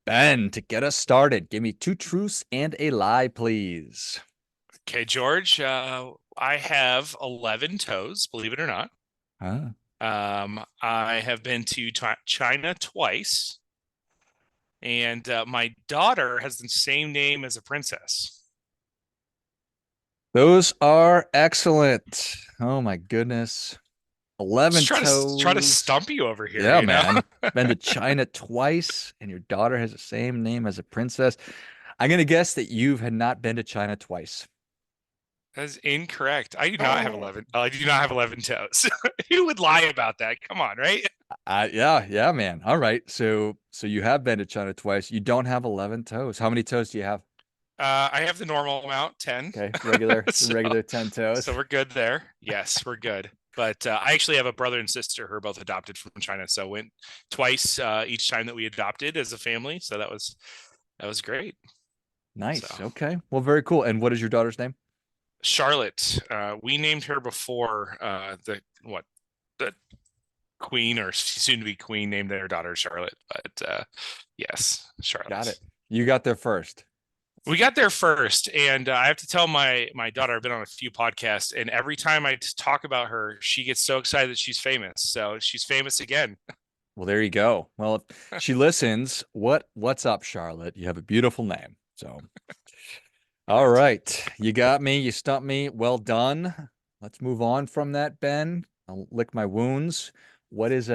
Ben, to get us started, give me two truths and a lie, please. Okay, George, I have 11 toes, believe it or not. Huh? I have been to China twice, and my daughter has the same name as a princess. Those are excellent. Oh my goodness. Just 11 try to toes. stump you over here, Yeah, you know? man. Been to China twice, and your daughter has the same name as a princess. I'm gonna guess that you had not been to China twice. That's incorrect. I do not have Oh. 11. I do not have 11 toes. Who would lie about that? Come on, right? Yeah, man. All right. So you have been to China twice. You don't have 11 toes. How many toes do you have? I have the normal amount, 10. Okay, regular, the So, regular 10 toes. so we're good there. Yes, we're good. But I actually have a brother and sister who are both adopted from China. So went twice each time that we adopted as a family. So that was great. So Nice. Okay. Well, very cool. And what is your daughter's name? Charlotte, we named her before the queen or soon to be queen named their daughter Charlotte. But yes, Got Charlotte. it. You got there first. We got there first, and I have to tell my daughter. I've been on a few podcasts, and every time I talk about her, she gets so excited that she's famous. So she's famous again. Well, there you go. Well, if she listens, what's up, Charlotte? You have a beautiful name. So, all Correct. right. You got me. You stumped me. Well done. Let's move on from that, Ben. I'll lick my wounds. What is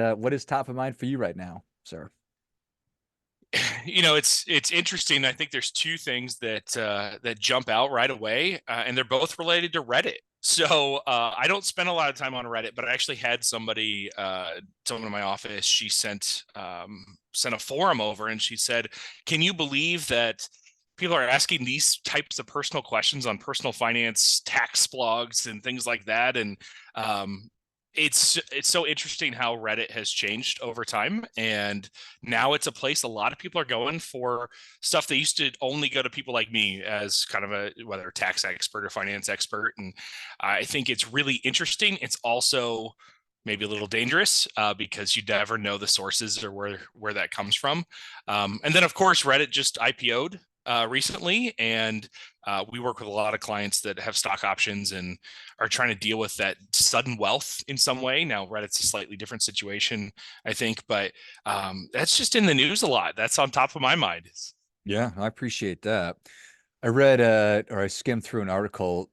top of mind for you right now, sir? It's interesting. I think there's two things that jump out right away, and they're both related to Reddit. So I don't spend a lot of time on Reddit, but I actually had someone in my office. She sent a forum over, and she said, "Can you believe that people are asking these types of personal questions on personal finance, tax blogs, and things like that?" And um, it's so interesting how Reddit has changed over time, and now it's a place a lot of people are going for stuff that used to only go to people like me as kind of a whether tax expert or finance expert. And I think it's really interesting. It's also maybe a little dangerous because you never know the sources or where that comes from. And then of course Reddit just IPO'd recently, and we work with a lot of clients that have stock options and are trying to deal with that sudden wealth in some way. Now Reddit's a slightly different situation, I think, but that's just in the news a lot. That's on top of my mind. Yeah, I appreciate that. I read or I skimmed through an article,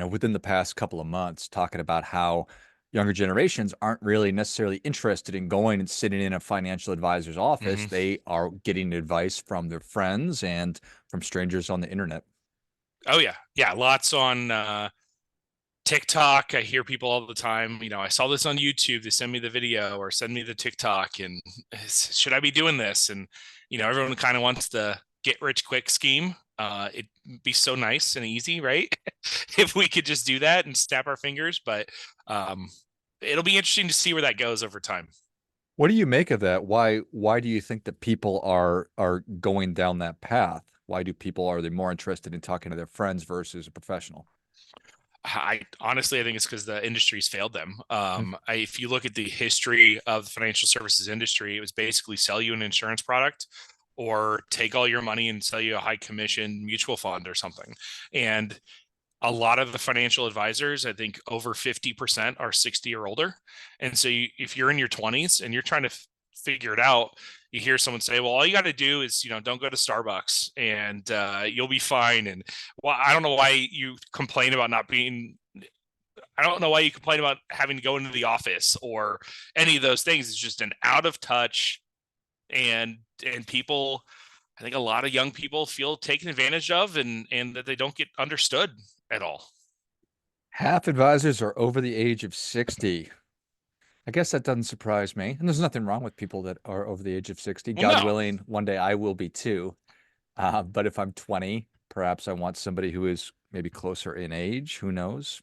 within the past couple of months talking about how younger generations aren't really necessarily interested in going and sitting in a financial advisor's office. Mm-hmm. They are getting advice from their friends and from strangers on the internet. Oh yeah, yeah. Lots on TikTok. I hear people all the time. I saw this on YouTube. They send me the video or send me the TikTok, and should I be doing this? And everyone kind of wants the get rich quick scheme. It'd be so nice and easy, right? If we could just do that and snap our fingers. But um, it'll be interesting to see where that goes over time. What do you make of that? Why do you think that people are going down that path? Why do people are they more interested in talking to their friends versus a professional? I think it's because the industry's failed them. Hmm. If you look at the history of the financial services industry, it was basically sell you an insurance product or take all your money and sell you a high commission mutual fund or something. And a lot of the financial advisors, I think over 50% are 60 or older. And so if you're in your 20s and you're trying to figure it out, you hear someone say, well, all you got to do is, don't go to Starbucks and you'll be fine. And well, I don't know why you complain about not being, I don't know why you complain about having to go into the office or any of those things. It's just an out of touch, and people, I think a lot of young people feel taken advantage of, and that they don't get understood at all. Half advisors are over the age of 60. I guess that doesn't surprise me. And there's nothing wrong with people that are over the age of 60. Well, God no, willing, one day I will be too. But if I'm 20, perhaps I want somebody who is maybe closer in age. Who knows?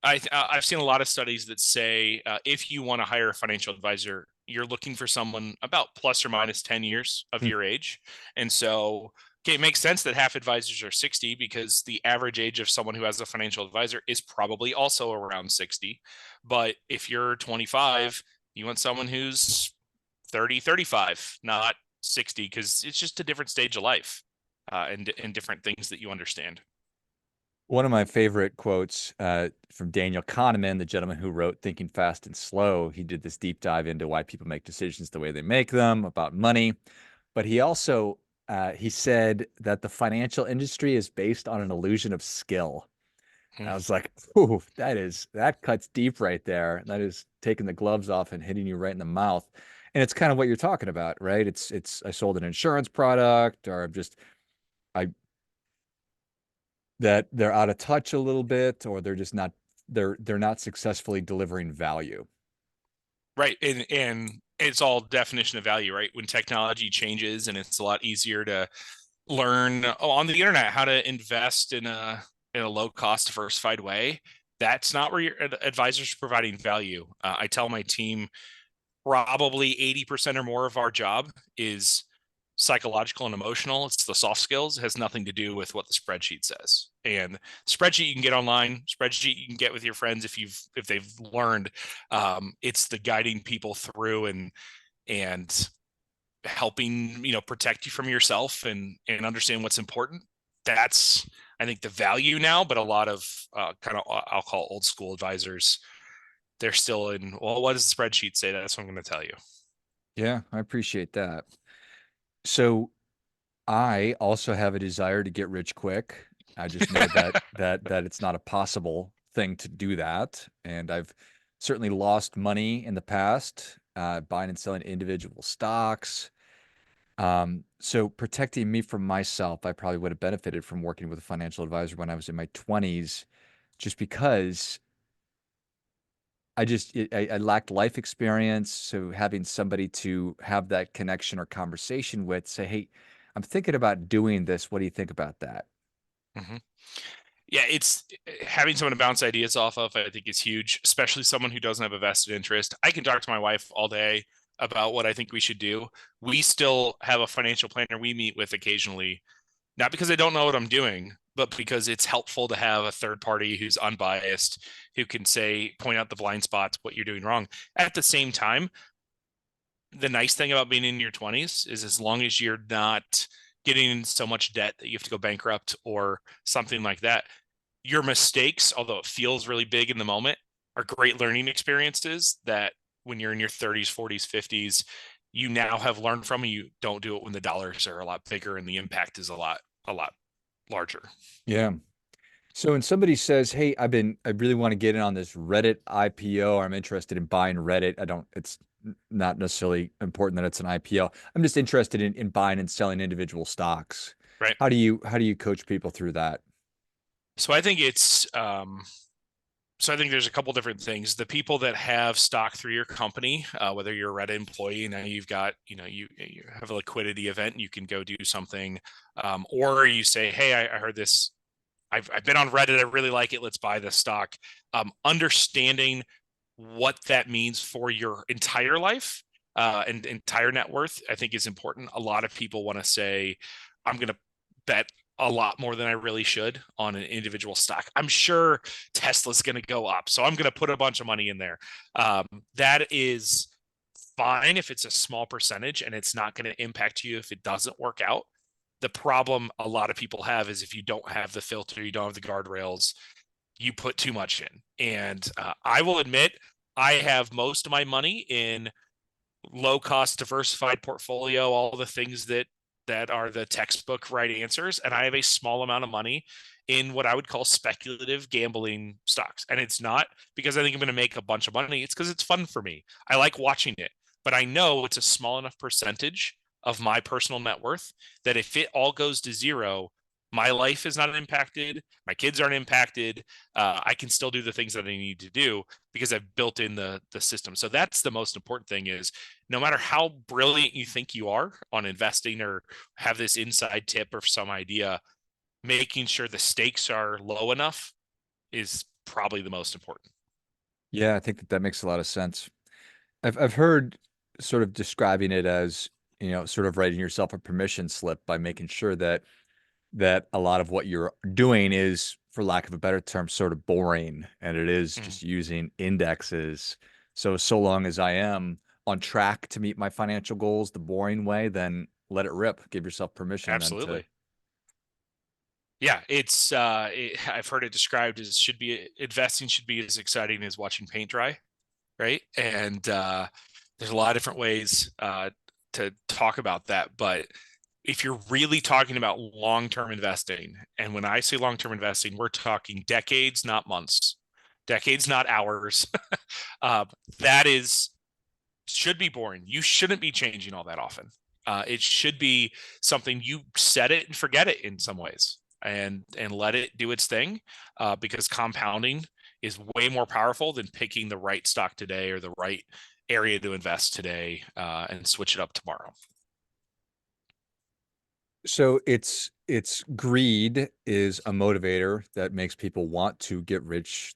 I've seen a lot of studies that say if you want to hire a financial advisor, you're looking for someone about plus or minus 10 years of Hmm. your age. And so, okay, it makes sense that half advisors are 60 because the average age of someone who has a financial advisor is probably also around 60. But if you're 25, you want someone who's 30, 35, not 60 because it's just a different stage of life, and different things that you understand. One of my favorite quotes from Daniel Kahneman, the gentleman who wrote Thinking Fast and Slow, he did this deep dive into why people make decisions the way they make them about money. But he also he said that the financial industry is based on an illusion of skill. And Hmm. I was like, "Ooh, that cuts deep right there. That is taking the gloves off and hitting you right in the mouth." And it's kind of what you're talking about, right? It's I sold an insurance product, or I'm just I that they're out of touch a little bit, or they're just not they're not successfully delivering value. Right. And it's all definition of value, right? When technology changes and it's a lot easier to learn on the internet how to invest in a low cost diversified way, that's not where your advisors are providing value. I tell my team probably 80% or more of our job is psychological and emotional. It's the soft skills. It has nothing to do with what the spreadsheet says. And spreadsheet you can get online, spreadsheet you can get with your friends if they've learned. It's the guiding people through and helping protect you from yourself and understand what's important. That's, I think, the value now. But a lot of kind of, I'll call old school advisors, they're still in, well, what does the spreadsheet say? That's what I'm going to tell you. Yeah, I appreciate that. So I also have a desire to get rich quick. I just know that it's not a possible thing to do that, and I've certainly lost money in the past, buying and selling individual stocks. So protecting me from myself, I probably would have benefited from working with a financial advisor when I was in my 20s, just because I lacked life experience. So having somebody to have that connection or conversation with, say, hey, I'm thinking about doing this. What do you think about that? Mm-hmm. Yeah, it's having someone to bounce ideas off of, I think is huge, especially someone who doesn't have a vested interest. I can talk to my wife all day about what I think we should do. We still have a financial planner we meet with occasionally, not because I don't know what I'm doing, but because it's helpful to have a third party who's unbiased, who can say, point out the blind spots, what you're doing wrong. At the same time, the nice thing about being in your 20s is as long as you're not getting in so much debt that you have to go bankrupt or something like that, your mistakes, although it feels really big in the moment, are great learning experiences that when you're in your 30s, 40s, 50s, you now have learned from, and you don't do it when the dollars are a lot bigger and the impact is a lot larger. Yeah. So when somebody says, "Hey, I really want to get in on this Reddit IPO, or I'm interested in buying Reddit," it's not necessarily important that it's an IPO. I'm just interested in buying and selling individual stocks. Right. How do you coach people through that? So I think it's so I think there's a couple different things. The people that have stock through your company, whether you're a Reddit employee, now you've got, you have a liquidity event, you can go do something, or you say, hey, I heard this. I've been on Reddit. I really like it. Let's buy this stock. Understanding what that means for your entire life and entire net worth, I think is important. A lot of people want to say, I'm going to bet a lot more than I really should on an individual stock. I'm sure Tesla's going to go up, so I'm going to put a bunch of money in there. That is fine if it's a small percentage and it's not going to impact you if it doesn't work out. The problem a lot of people have is if you don't have the filter, you don't have the guardrails, you put too much in. And I will admit, I have most of my money in low cost diversified portfolio, all the things that are the textbook right answers, and I have a small amount of money in what I would call speculative gambling stocks. And it's not because I think I'm going to make a bunch of money, it's because it's fun for me. I like watching it, but I know it's a small enough percentage of my personal net worth that if it all goes to zero, my life is not impacted, my kids aren't impacted. I can still do the things that I need to do because I've built in the system. So that's the most important thing, is no matter how brilliant you think you are on investing or have this inside tip or some idea, making sure the stakes are low enough is probably the most important. Yeah, I think that makes a lot of sense. I've heard sort of describing it as, sort of writing yourself a permission slip by making sure that a lot of what you're doing is, for lack of a better term, sort of boring, and it is Mm. just using indexes. So long as I am on track to meet my financial goals the boring way, then let it rip. Give yourself permission then to. Absolutely. Yeah, I've heard it described as should be investing should be as exciting as watching paint dry, right? And there's a lot of different ways to talk about that, but if you're really talking about long-term investing, and when I say long-term investing, we're talking decades, not months, decades, not hours. uh, that is should be boring. You shouldn't be changing all that often. It should be something you set it and forget it in some ways, and let it do its thing, because compounding is way more powerful than picking the right stock today or the right area to invest today, and switch it up tomorrow. So it's greed is a motivator that makes people want to get rich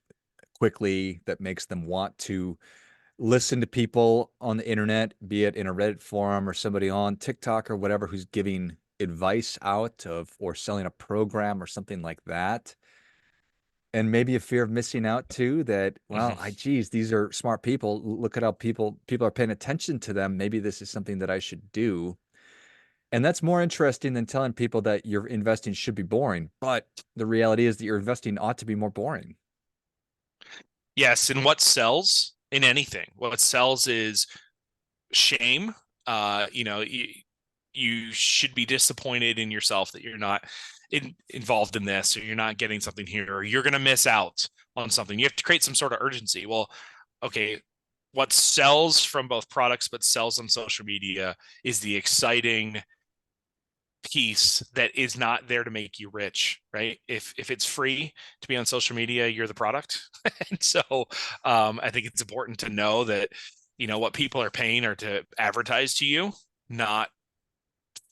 quickly, that makes them want to listen to people on the internet, be it in a Reddit forum or somebody on TikTok or whatever who's giving advice out of or selling a program or something like that. And maybe a fear of missing out too, that, well, Mhm. geez, these are smart people. Look at how people are paying attention to them. Maybe this is something that I should do. And that's more interesting than telling people that your investing should be boring. But the reality is that your investing ought to be more boring. Yes, and what sells in anything? What sells is shame. You should be disappointed in yourself that you're not involved in this, or you're not getting something here, or you're going to miss out on something. You have to create some sort of urgency. Well, okay, what sells from both products but sells on social media is the exciting piece that is not there to make you rich, right? If it's free to be on social media, you're the product. And so I think it's important to know that what people are paying are to advertise to you, not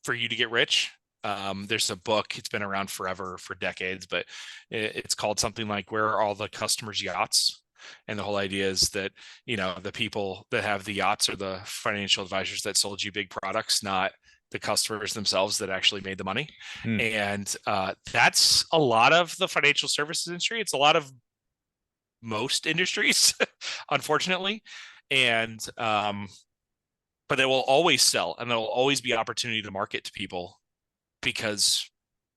for you to get rich. There's a book, it's been around forever, for decades, but it's called something like Where Are All the Customers' Yachts? And the whole idea is that, the people that have the yachts are the financial advisors that sold you big products, not the customers themselves that actually made the money. Hmm. And that's a lot of the financial services industry. It's a lot of most industries, unfortunately. And but it will always sell, and there will always be opportunity to market to people, because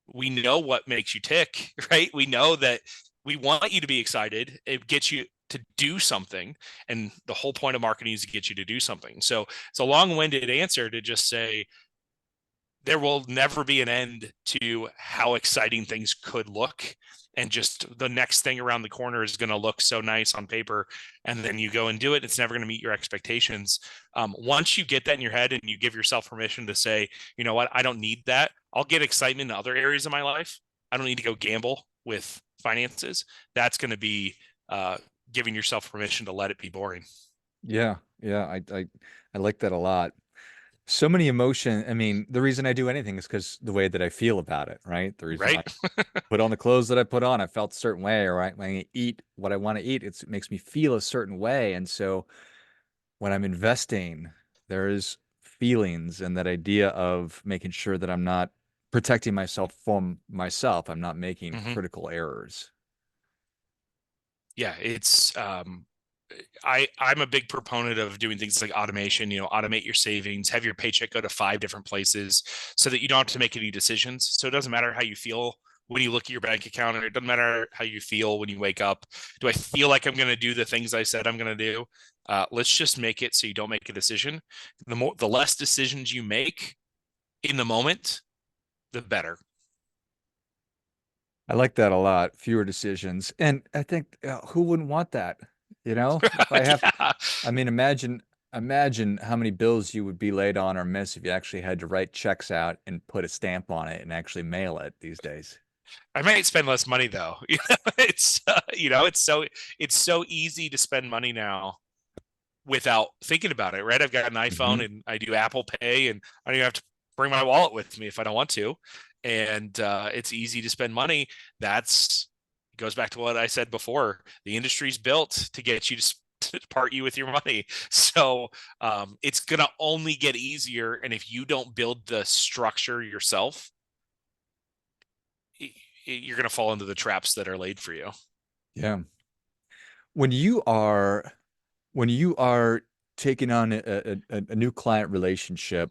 we know what makes you tick, right? We know that we want you to be excited. It gets you to do something. And the whole point of marketing is to get you to do something. So it's a long-winded answer to just say there will never be an end to how exciting things could look. And just the next thing around the corner is going to look so nice on paper. And then you go and do it. It's never going to meet your expectations. Once you get that in your head and you give yourself permission to say, you know what, I don't need that. I'll get excitement in other areas of my life. I don't need to go gamble with finances. That's going to be giving yourself permission to let it be boring. Yeah, yeah, I like that a lot. So many emotion. I mean, the reason I do anything is because the way that I feel about it, right? The reason Right. I put on the clothes that I put on, I felt a certain way, or right? When I eat what I want to eat, it makes me feel a certain way. And so when I'm investing, there's feelings and that idea of making sure that I'm not protecting myself from myself. I'm not making Mm-hmm. critical errors. Yeah, I'm a big proponent of doing things like automation, automate your savings, have your paycheck go to 5 different places so that you don't have to make any decisions. So it doesn't matter how you feel when you look at your bank account, and it doesn't matter how you feel when you wake up. Do I feel like I'm going to do the things I said I'm going to do? Let's just make it so you don't make a decision. The less decisions you make in the moment, the better. I like that a lot. Fewer decisions. And I think who wouldn't want that? If I have, Yeah. I mean, imagine how many bills you would be laid on or miss if you actually had to write checks out and put a stamp on it and actually mail it these days. I might spend less money though. It's so easy to spend money now without thinking about it, right? I've got an Hmm. iPhone and I do Apple Pay, and I don't even have to bring my wallet with me if I don't want to. And it's easy to spend money. That's it goes back to what I said before. The industry's built to get you to part you with your money. So it's gonna only get easier. And if you don't build the structure yourself, you're gonna fall into the traps that are laid for you. Yeah. When you are when you are taking on a new client relationship,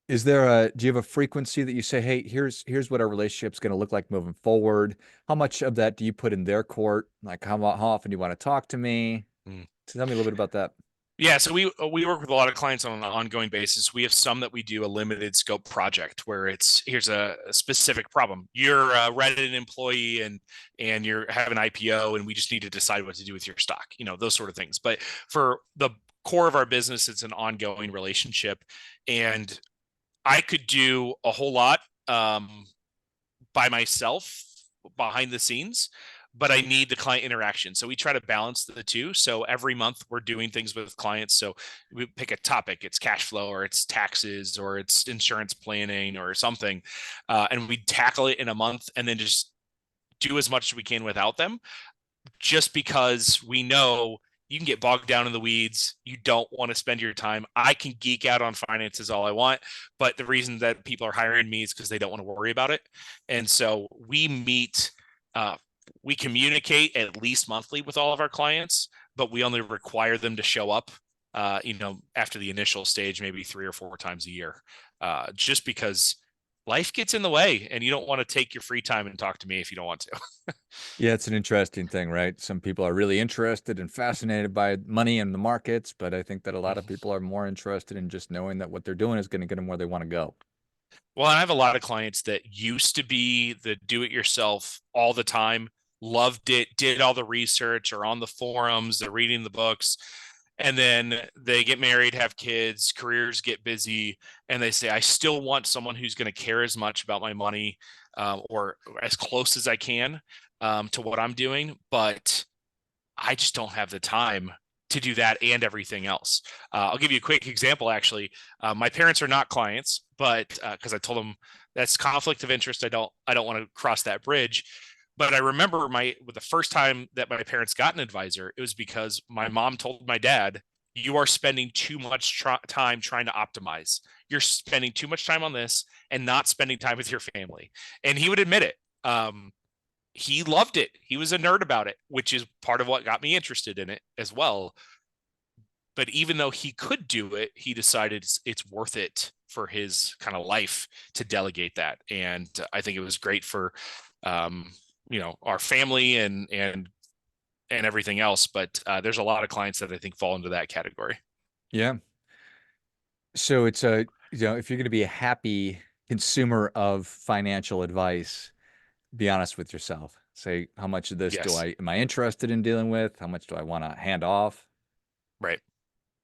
do you have a frequency that you say, hey, here's what our relationship's going to look like moving forward? How much of that do you put in their court? Like how often do you want to talk to me? Mm. Tell me a little bit about that. Yeah, so we work with a lot of clients on an ongoing basis. We have some that we do a limited scope project where it's here's a specific problem. You're a Reddit employee and you're have an IPO and we just need to decide what to do with your stock. Those sort of things. But for the core of our business, it's an ongoing relationship, and I could do a whole lot by myself behind the scenes, but I need the client interaction. So we try to balance the two. So every month we're doing things with clients. So we pick a topic, it's cash flow or it's taxes or it's insurance planning or something. And we tackle it in a month and then just do as much as we can without them, just because we know you can get bogged down in the weeds. You don't want to spend your time. I can geek out on finances all I want, but the reason that people are hiring me is because they don't want to worry about it. And so we meet, uh, we communicate at least monthly with all of our clients, but we only require them to show up, after the initial stage, maybe 3 or 4 times a year, just because life gets in the way and you don't want to take your free time and talk to me if you don't want to. Yeah, it's an interesting thing, right? Some people are really interested and fascinated by money and the markets, but I think that a lot of people are more interested in just knowing that what they're doing is going to get them where they want to go. Well, I have a lot of clients that used to be the do it yourself all the time, loved it, did all the research, or on the forums, they're reading the books. And then they get married, have kids, careers get busy, and they say, I still want someone who's going to care as much about my money, or as close as I can, to what I'm doing. But I just don't have the time to do that and everything else. I'll give you a quick example. Actually, my parents are not clients, but because I told them that's conflict of interest, I don't want to cross that bridge. But I remember the first time that my parents got an advisor, it was because my mom told my dad, "You are spending too much time trying to optimize. You're spending too much time on this and not spending time with your family." And he would admit it. He loved it. He was a nerd about it, which is part of what got me interested in it as well. But even though he could do it, he decided it's worth it for his kind of life to delegate that. And I think it was great for, our family and everything else. But there's a lot of clients that I think fall into that category. Yeah. So if you're going to be a happy consumer of financial advice, be honest with yourself. Say, how much of this Yes. am I interested in dealing with? How much do I want to hand off? Right.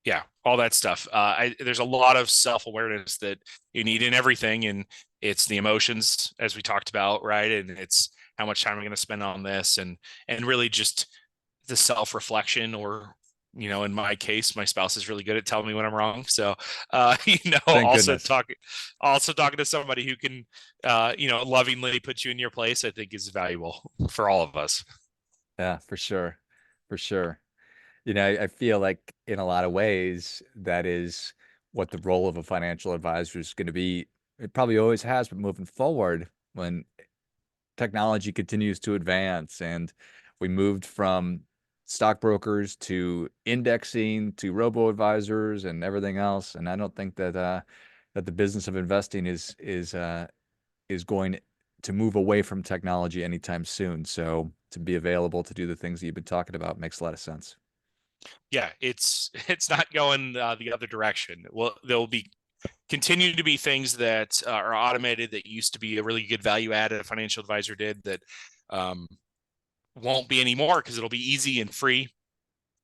Yeah, all that stuff. There's a lot of self-awareness that you need in everything, and it's the emotions, as we talked about, right? And it's how much time I'm going to spend on this, and really just the self-reflection. Or, in my case, my spouse is really good at telling me when I'm wrong. So, Thank goodness. also talking to somebody who can, lovingly put you in your place, I think is valuable for all of us. Yeah, for sure. For sure. I feel like in a lot of ways, that is what the role of a financial advisor is going to be. It probably always has, but moving forward, when technology continues to advance and we moved from stockbrokers to indexing to robo advisors and everything else. And I don't think that the business of investing is going to move away from technology anytime soon. So to be available to do the things that you've been talking about makes a lot of sense. Yeah, it's not going the other direction. Well, there'll be continue to be things that are automated that used to be a really good value add a financial advisor did that, um, won't be anymore because it'll be easy and free.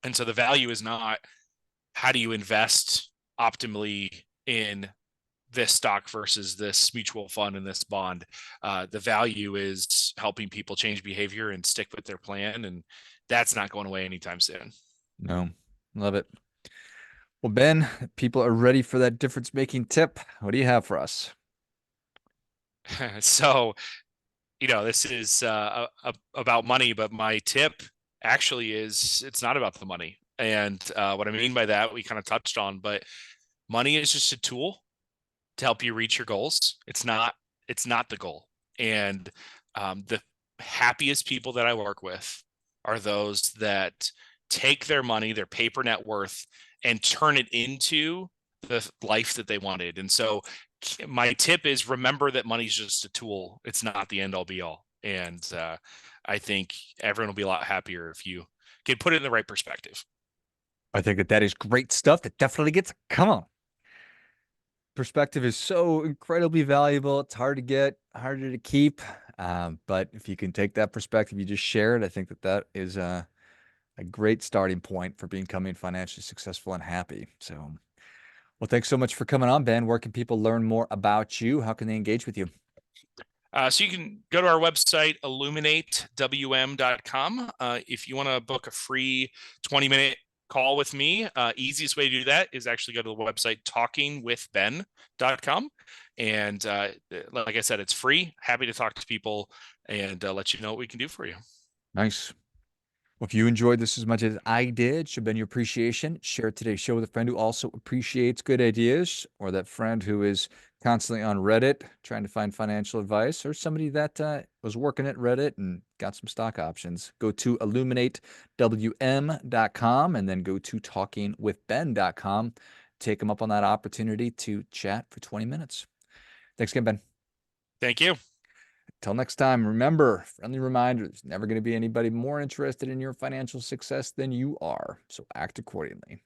And so the value is not how do you invest optimally in this stock versus this mutual fund and this bond. The value is helping people change behavior and stick with their plan, and that's not going away anytime soon. No, love it. Well, Ben, people are ready for that difference making tip. What do you have for us? So this is about money, but my tip actually is it's not about the money. And what I mean by that, we kind of touched on, but money is just a tool to help you reach your goals. It's not the goal. And the happiest people that I work with are those that take their money, their paper net worth, and turn it into the life that they wanted. And so my tip is remember that money's just a tool. It's not the end all be all. And I think everyone will be a lot happier if you can put it in the right perspective. I think that that is great stuff. That definitely gets, come on. Perspective is so incredibly valuable. It's hard to get, harder to keep. But if you can take that perspective you just shared, I think that that is a great starting point for becoming financially successful and happy. So, well, thanks so much for coming on, Ben. Where can people learn more about you? How can they engage with you? So you can go to our website, illuminatewm.com. If you want to book a free 20-minute call with me, easiest way to do that is actually go to the website, talkingwithben.com. And like I said, it's free. Happy to talk to people and let you know what we can do for you. Nice. Well, if you enjoyed this as much as I did, should have been your appreciation. Share today's show with a friend who also appreciates good ideas, or that friend who is constantly on Reddit trying to find financial advice, or somebody that was working at Reddit and got some stock options. Go to illuminatewm.com and then go to talkingwithben.com. Take them up on that opportunity to chat for 20 minutes. Thanks again, Ben. Thank you. Till next time, remember, friendly reminder, there's never going to be anybody more interested in your financial success than you are. So act accordingly.